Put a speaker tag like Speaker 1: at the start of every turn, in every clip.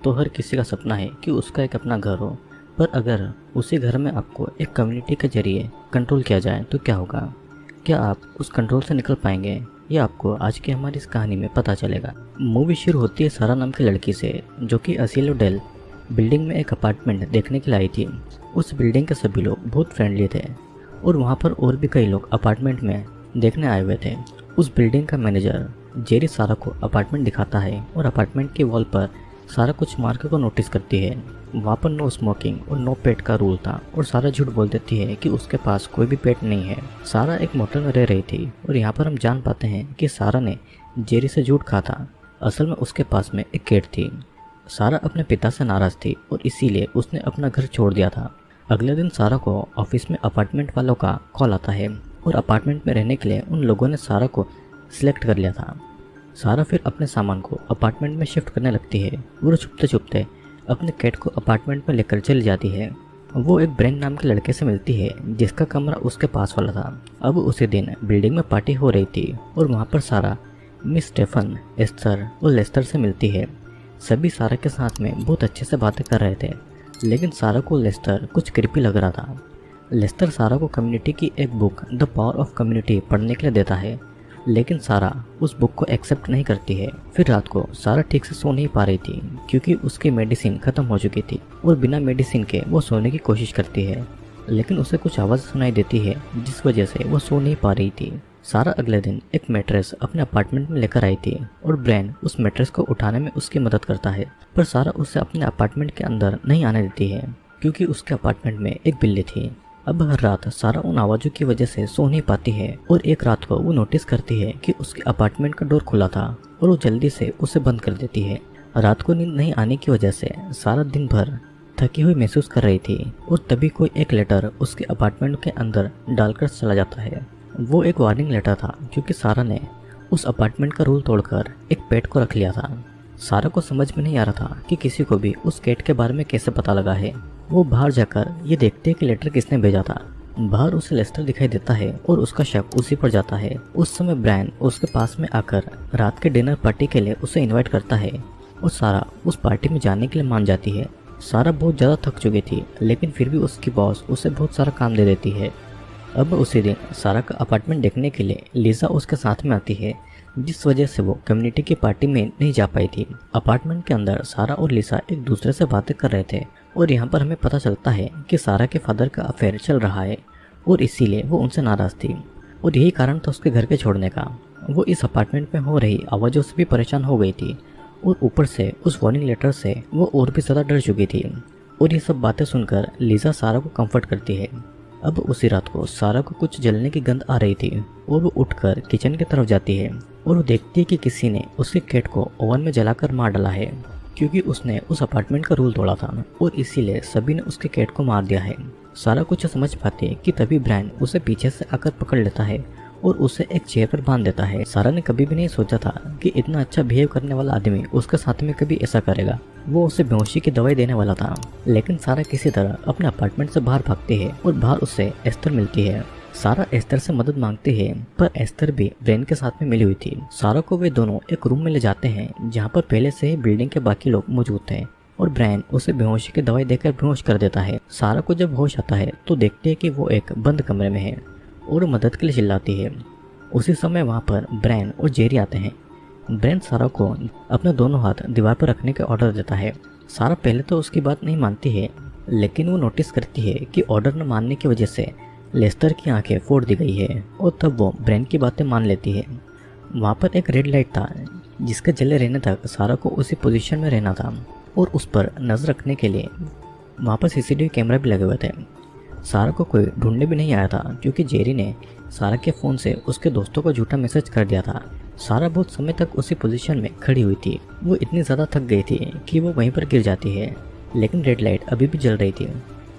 Speaker 1: तो हर किसी का सपना है कि उसका एक अपना घर हो, पर अगर उसी घर में आपको एक कम्युनिटी के जरिए कंट्रोल किया जाए तो क्या होगा? क्या आप उस कंट्रोल से निकल पाएंगे? ये आपको आज की हमारी इस कहानी में पता चलेगा। मूवी शुरू होती है सारा नाम की लड़की से, जो कि असीलो डेल बिल्डिंग में एक अपार्टमेंट देखने के लिए आई थी। उस बिल्डिंग के सभी लोग बहुत फ्रेंडली थे और वहाँ पर और भी कई लोग अपार्टमेंट में देखने आए हुए थे। उस बिल्डिंग का मैनेजर जेरी सारा को अपार्टमेंट दिखाता है और अपार्टमेंट की वॉल पर सारा कुछ मार्कर को नोटिस करती है। वहाँ पर नो स्मोकिंग और नो पेट का रूल था और सारा झूठ बोल देती है कि उसके पास कोई भी पेट नहीं है। सारा एक मोटल में रह रही थी और यहाँ पर हम जान पाते हैं कि सारा ने जेरी से झूठ कहा था। असल में उसके पास में एक कैट थी। सारा अपने पिता से नाराज़ थी और इसीलिए उसने अपना घर छोड़ दिया था। अगले दिन सारा को ऑफिस में अपार्टमेंट वालों का कॉल आता है और अपार्टमेंट में रहने के लिए उन लोगों ने सारा को सिलेक्ट कर लिया था। सारा फिर अपने सामान को अपार्टमेंट में शिफ्ट करने लगती है और छुपते छुपते अपने कैट को अपार्टमेंट में लेकर चली जाती है। वो एक ब्रेन नाम के लड़के से मिलती है जिसका कमरा उसके पास वाला था। अब उसी दिन बिल्डिंग में पार्टी हो रही थी और वहाँ पर सारा मिस स्टेफन, एस्थर और लेस्टर से मिलती है। सभी सारा के साथ में बहुत अच्छे से बातें कर रहे थे, लेकिन सारा को लेस्टर कुछ क्रीपी लग रहा था। लेस्टर सारा को कम्युनिटी की एक book the power of community पढ़ने के लिए देता है, लेकिन सारा उस बुक को एक्सेप्ट नहीं करती है। फिर रात को सारा ठीक से सो नहीं पा रही थी क्योंकि उसकी मेडिसिन खत्म हो चुकी थी और बिना मेडिसिन के वो सोने की कोशिश करती है, लेकिन उसे कुछ आवाज़ सुनाई देती है जिस वजह से वो सो नहीं पा रही थी। सारा अगले दिन एक मैट्रेस अपने अपार्टमेंट में लेकर आई थी और ब्रेन उस मैट्रेस को उठाने में उसकी मदद करता है, पर सारा उसे अपने अपार्टमेंट के अंदर नहीं आने देती है क्योंकि उसके अपार्टमेंट में एक बिल्ली थी। अब हर रात सारा उन आवाज़ों की वजह से सो नहीं पाती है और एक रात को वो नोटिस करती है कि उसके अपार्टमेंट का डोर खुला था और वो जल्दी से उसे बंद कर देती है। रात को नींद नहीं आने की वजह से सारा दिन भर थकी हुई महसूस कर रही थी और तभी कोई एक लेटर उसके अपार्टमेंट के अंदर डालकर चला जाता है। वो एक वार्निंग लेटर था क्योंकि सारा ने उस अपार्टमेंट का रूल तोड़कर एक पेट को रख लिया था। सारा को समझ में नहीं आ रहा था कि किसी को भी उस कैट के बारे में कैसे पता लगा है। वो बाहर जाकर ये देखते हैं कि लेटर किसने भेजा था। बाहर उसे लेस्टर दिखाई देता है और उसका शक उसी पर जाता है। उस समय ब्रायन उसके पास में आकर रात के डिनर पार्टी के लिए उसे इनवाइट करता है और सारा उस पार्टी में जाने के लिए मान जाती है। सारा बहुत ज़्यादा थक चुकी थी, लेकिन फिर भी उसकी बॉस उसे बहुत सारा काम दे देती है। अब उसी दिन सारा का अपार्टमेंट देखने के लिए लीजा उसके साथ में आती है, जिस वजह से वो कम्युनिटी की पार्टी में नहीं जा पाई थी। अपार्टमेंट के अंदर सारा और लीजा एक दूसरे से बातें कर रहे थे और यहाँ पर हमें पता चलता है कि सारा के फादर का अफेयर चल रहा है और इसीलिए वो उनसे नाराज़ थी और यही कारण था उसके घर के छोड़ने का। वो इस अपार्टमेंट में हो रही आवाज़ों से भी परेशान हो गई थी और ऊपर से उस वार्निंग लेटर से वो और भी ज़्यादा डर चुकी थी। और ये सब बातें सुनकर लीजा सारा को कंफर्ट करती है। अब उसी रात को सारा को कुछ जलने की गंध आ रही थी और वो उठकर किचन की तरफ जाती है और वो देखती है कि किसी ने उसके कैट को ओवन में जलाकर मार डाला है क्योंकि उसने उस अपार्टमेंट का रूल तोड़ा था और इसीलिए सभी ने उसके कैट को मार दिया है। सारा कुछ समझ पाती है कि तभी ब्रायन उसे पीछे से आकर पकड़ लेता है और उसे एक चेयर पर बांध देता है। सारा ने कभी भी नहीं सोचा था कि इतना अच्छा बिहेव करने वाला आदमी उसके साथ में कभी ऐसा करेगा। वो उसे बेहोशी की दवाई देने वाला था, लेकिन सारा किसी तरह अपने अपार्टमेंट से बाहर भागती है और बाहर उसे एस्थर मिलती है। सारा एस्थर से मदद मांगती है, पर एस्थर भी ब्रेन के साथ में मिली हुई थी। सारा को वे दोनों एक रूम में ले जाते हैं जहाँ पर पहले से ही बिल्डिंग के बाकी लोग मौजूद थे और ब्रायन उसे बेहोशी की दवाई देकर बेहोश कर देता है। सारा को जब होश आता है तो देखती है कि वो एक बंद कमरे में है और मदद के लिए चिल्लाती है। उसी समय वहाँ पर ब्रायन और जेरी आते हैं। ब्रायन सारा को अपने दोनों हाथ दीवार पर रखने का ऑर्डर देता है। सारा पहले तो उसकी बात नहीं मानती है, लेकिन वो नोटिस करती है कि ऑर्डर न मानने की वजह से लेस्टर की आंखें फोड़ दी गई है और तब वो ब्रायन की बातें मान लेती है। वहाँ पर एक रेड लाइट था जिसके जले रहने तक सारा को उसी पोजीशन में रहना था और उस पर नज़र रखने के लिए वहाँ पर सीसीटीवी कैमरा भी लगे हुए थे। सारा को कोई ढूंढने भी नहीं आया था क्योंकि जेरी ने सारा के फ़ोन से उसके दोस्तों को झूठा मैसेज कर दिया था। सारा बहुत समय तक उसी पोजीशन में खड़ी हुई थी। वो इतनी ज़्यादा थक गई थी कि वो वहीं पर गिर जाती है, लेकिन रेड लाइट अभी भी जल रही थी।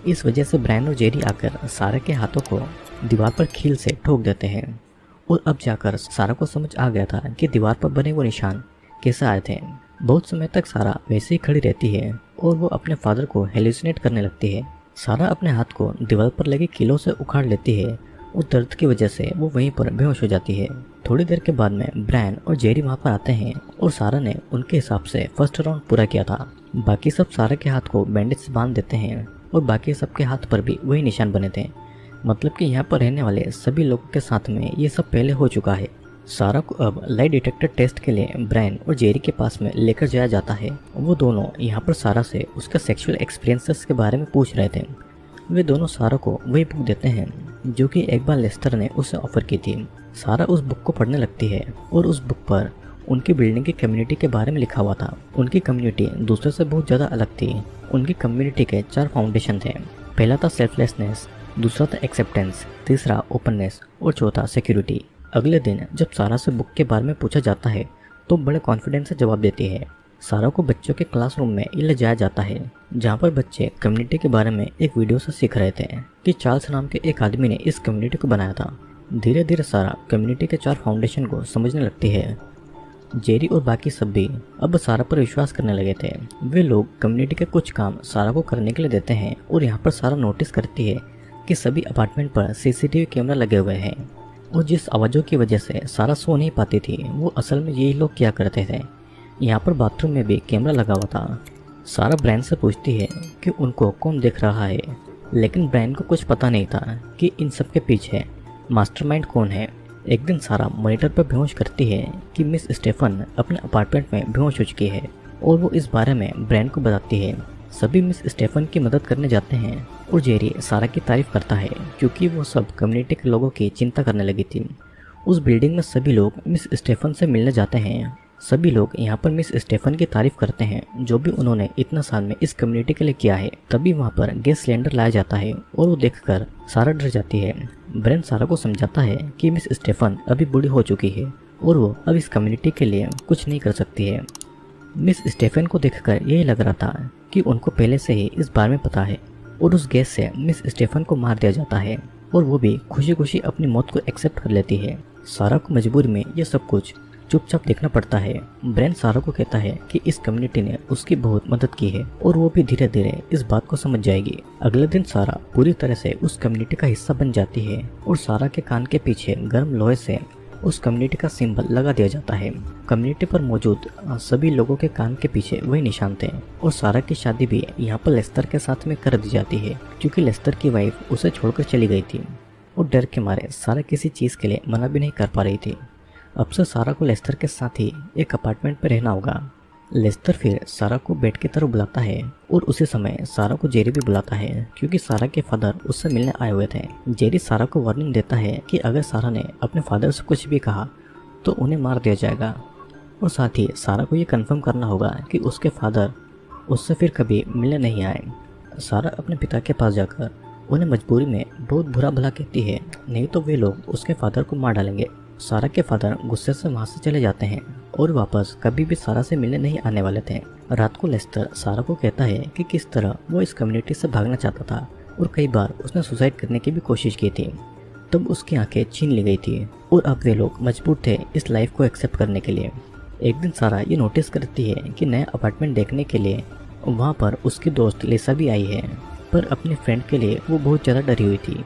Speaker 1: इस वजह से ब्रायन और जेरी आकर सारा के हाथों को दीवार पर कील से ठोक देते हैं और अब जाकर सारा को समझ आ गया था कि दीवार पर बने वो निशान कैसे आए थे। बहुत समय तक सारा वैसे ही खड़ी रहती है और वो अपने फादर को हेलुसिनेट करने लगती है। सारा अपने हाथ को दीवार पर लगे कीलों से उखाड़ लेती है और दर्द की वजह से वो वहीं पर बेहोश हो जाती है। थोड़ी देर के बाद में ब्रायन और जेरी वहाँ पर आते हैं और सारा ने उनके हिसाब से फर्स्ट राउंड पूरा किया था बाकी सब सारा के हाथ को बैंडेज से बांध देते हैं और बाकी सबके हाथ पर भी वही निशान बने थे। मतलब कि यहाँ पर रहने वाले सभी लोगों के साथ में ये सब पहले हो चुका है। सारा को अब लाई डिटेक्टर टेस्ट के लिए ब्रायन और जेरी के पास में लेकर जाया जाता है। वो दोनों यहाँ पर सारा से उसका सेक्सुअल एक्सपीरियंसेस के बारे में पूछ रहे थे। वे दोनों सारा को वही बुक देते हैं जो कि एक बार लेस्टर ने उसे ऑफर की थी। सारा उस बुक को पढ़ने लगती है और उस बुक पर उनकी बिल्डिंग की कम्युनिटी के बारे में लिखा हुआ था। उनकी कम्युनिटी दूसरे से बहुत ज़्यादा अलग थी। उनकी कम्युनिटी के 4 फाउंडेशन थे। पहला था सेल्फलेसनेस, दूसरा था एक्सेप्टेंस, तीसरा ओपननेस और चौथा सिक्योरिटी। अगले दिन जब सारा से बुक के बारे में पूछा जाता है तो बड़े कॉन्फिडेंस से जवाब देती है। सारा को बच्चों के क्लासरूम में ले जाया जाता है जहाँ पर बच्चे कम्युनिटी के बारे में एक वीडियो से सीख रहे थे कि चार्ल्स नाम के एक आदमी ने इस कम्युनिटी को बनाया था। धीरे धीरे सारा कम्युनिटी के 4 फाउंडेशन को समझने लगती है। जेरी और बाकी सब भी अब सारा पर विश्वास करने लगे थे। वे लोग कम्युनिटी के कुछ काम सारा को करने के लिए देते हैं और यहाँ पर सारा नोटिस करती है कि सभी अपार्टमेंट पर सीसीटीवी कैमरा लगे हुए हैं और जिस आवाज़ों की वजह से सारा सो नहीं पाती थी वो असल में यही लोग क्या करते थे। यहाँ पर बाथरूम में भी कैमरा लगा हुआ था। सारा ब्रायन से पूछती है कि उनको कौन देख रहा है, लेकिन ब्रायन को कुछ पता नहीं था कि इन सब के पीछे मास्टरमाइंड कौन है। एक दिन सारा मॉनिटर पर बेहोश करती है कि मिस स्टेफन अपने अपार्टमेंट में बेहोश हो चुकी है और वो इस बारे में ब्रायन को बताती है। सभी मिस स्टेफन की मदद करने जाते हैं और जेरी सारा की तारीफ करता है क्योंकि वो सब कम्युनिटी के लोगों की चिंता करने लगी थी। उस बिल्डिंग में सभी लोग मिस स्टेफन से मिलने जाते हैं। सभी लोग यहाँ पर मिस स्टेफन की तारीफ करते हैं जो भी उन्होंने इतना साल में इस कम्युनिटी के लिए किया है। तभी वहाँ पर गैस सिलेंडर लाया जाता है और वो देखकर सारा डर जाती है। ब्रेन सारा को समझाता है कि मिस स्टेफन अभी बूढ़ी हो चुकी है और वो अब इस कम्युनिटी के लिए कुछ नहीं कर सकती है। मिस स्टेफन को देखकर यही लग रहा था कि उनको पहले से ही इस बारे में पता है और उस गैस से मिस स्टेफन को मार दिया जाता है और वो भी खुशी खुशी अपनी मौत को एक्सेप्ट कर लेती है। सारा को मजबूरी में ये सब कुछ चुपचाप देखना पड़ता है। ब्रेन सारा को कहता है कि इस कम्युनिटी ने उसकी बहुत मदद की है और वो भी धीरे धीरे इस बात को समझ जाएगी। अगले दिन सारा पूरी तरह से उस कम्युनिटी का हिस्सा बन जाती है और सारा के कान के पीछे गर्म लोहे से उस कम्युनिटी का सिंबल लगा दिया जाता है। कम्युनिटी पर मौजूद सभी लोगों के कान के पीछे वही निशान थे और सारा की शादी भी यहाँ पर लेस्टर के साथ में कर दी जाती है क्योंकि लेस्टर की वाइफ उसे छोड़कर चली गई थी और डर के मारे सारा किसी चीज़ के लिए मना भी नहीं कर पा रही थी। अब से सारा को लेस्टर के साथ ही एक अपार्टमेंट पर रहना होगा। लेस्टर फिर सारा को बेड की तरफ बुलाता है और उसी समय सारा को जेरी भी बुलाता है क्योंकि सारा के फादर उससे मिलने आए हुए थे। जेरी सारा को वार्निंग देता है कि अगर सारा ने अपने फादर से कुछ भी कहा तो उन्हें मार दिया जाएगा और साथ ही सारा को ये कंफर्म करना होगा कि उसके फादर उससे फिर कभी मिलने नहीं आए। सारा अपने पिता के पास जाकर उन्हें मजबूरी में बहुत बुरा भला कहती है, नहीं तो वे लोग उसके फादर को मार डालेंगे। सारा के फादर गुस्से से वहाँ से चले जाते हैं और वापस कभी भी सारा से मिलने नहीं आने वाले थे। रात को लेस्टर सारा को कहता है कि किस तरह वो इस कम्युनिटी से भागना चाहता था और कई बार उसने सुसाइड करने की भी कोशिश की थी। तब उसकी आंखें छीन ली गई थी और अब वे लोग मजबूर थे इस लाइफ को एक्सेप्ट करने के लिए। एक दिन सारा ये नोटिस करती है कि नया अपार्टमेंट देखने के लिए वहाँ पर उसकी दोस्त लिसा भी आई है, पर अपने फ्रेंड के लिए वो बहुत ज़्यादा डरी हुई थी।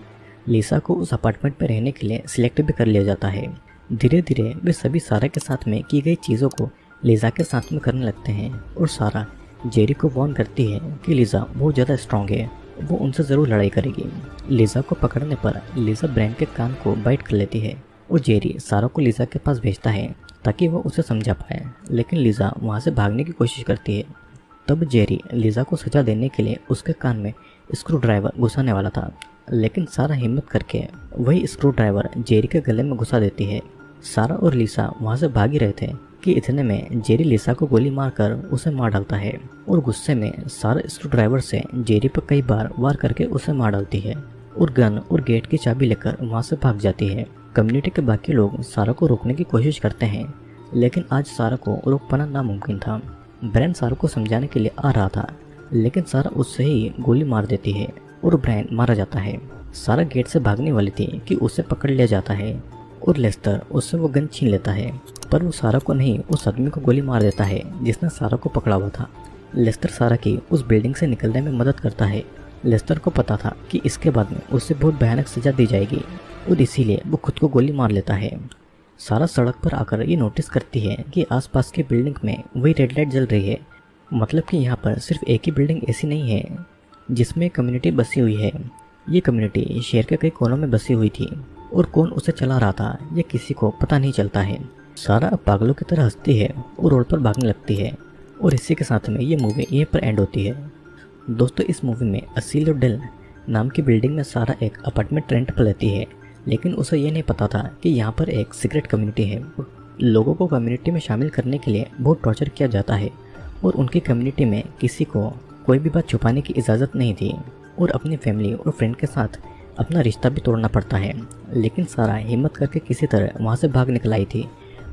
Speaker 1: लिसा को उस अपार्टमेंट में रहने के लिए सिलेक्ट भी कर लिया जाता है। धीरे धीरे वे सभी सारा के साथ में की गई चीज़ों को लिसा के साथ में करने लगते हैं और सारा जेरी को वार्न करती है कि लिसा बहुत ज़्यादा स्ट्रांग है, वो उनसे ज़रूर लड़ाई करेगी। लिसा को पकड़ने पर लिसा ब्रेन के कान को बाइट कर लेती है और जेरी सारा को लिसा के पास भेजता है ताकि वो उसे समझा पाए, लेकिन लिसा वहाँ से भागने की कोशिश करती है। तब जेरी लिसा को सजा देने के लिए उसके कान में स्क्रू ड्राइवर घुसाने वाला था, लेकिन सारा हिम्मत करके वही स्क्रू ड्राइवर जेरी के गले में घुसा देती है। सारा और लिसा वहाँ से भाग ही रहे थे कि इतने में जेरी लिसा को गोली मारकर उसे मार डालता है और गुस्से में सारा स्क्रू ड्राइवर से जेरी पर कई बार वार करके उसे मार डालती है और गन और गेट की चाबी लेकर वहाँ से भाग जाती है। कम्युनिटी के बाकी लोग सारा को रोकने की कोशिश करते हैं, लेकिन आज सारा को रोक पाना नामुमकिन था। ब्रेन सारा को समझाने के लिए आ रहा था, लेकिन सारा उससे ही गोली मार देती है और ब्रेन मारा जाता है। सारा गेट से भागने वाली थी कि उसे पकड़ लिया जाता है और लेस्टर उससे वो गन छीन लेता है, पर वो सारा को नहीं उस आदमी को गोली मार देता है जिसने सारा को पकड़ा हुआ था। लेस्टर सारा की उस बिल्डिंग से निकलने में मदद करता है। लेस्टर को पता था कि इसके बाद में उसे बहुत भयानक सजा दी जाएगी और इसीलिए वो खुद को गोली मार लेता है। सारा सड़क पर आकर ये नोटिस करती है कि आसपास की बिल्डिंग में वही रेड लाइट जल रही है मतलब कि यहाँ पर सिर्फ एक ही बिल्डिंग ऐसी नहीं है जिसमें कम्युनिटी बसी हुई है। ये कम्युनिटी शहर के कई कोनों में बसी हुई थी और कौन उसे चला रहा था ये किसी को पता नहीं चलता है। सारा अब पागलों की तरह हंसती है और रोड पर भागने लगती है और इसी के साथ में ये मूवी यहीं पर एंड होती है। दोस्तों, इस मूवी में असीलो डेल नाम की बिल्डिंग में सारा एक अपार्टमेंट रेंट पर लेती है, लेकिन उसे ये नहीं पता था कि यहाँ पर एक सीक्रेट कम्युनिटी है। लोगों को कम्युनिटी में शामिल करने के लिए बहुत टॉर्चर किया जाता है और उनकी कम्युनिटी में किसी को कोई भी बात छुपाने की इजाज़त नहीं थी और अपनी फैमिली और फ्रेंड के साथ अपना रिश्ता भी तोड़ना पड़ता है। लेकिन सारा हिम्मत करके किसी तरह वहाँ से भाग निकल आई थी।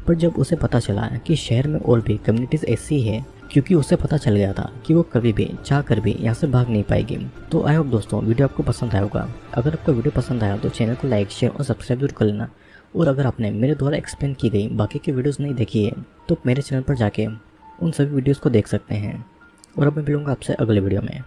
Speaker 1: पर जब उसे पता चला कि शहर में और भी कम्युनिटीज़ ऐसी है, क्योंकि उसे पता चल गया था कि वो कभी भी चाह कर भी यहाँ से भाग नहीं पाएगी। तो आई होप दोस्तों वीडियो आपको पसंद आया होगा। अगर आपको वीडियो पसंद आया तो चैनल को लाइक, शेयर और सब्सक्राइब जरूर कर लेना। और अगर आपने मेरे द्वारा एक्सप्लेन की गई बाकी की वीडियोज़ नहीं देखी है तो मेरे चैनल पर जाके उन सभी वीडियोज़ को देख सकते हैं। और अब मैं मिलूँगा आपसे अगले वीडियो में।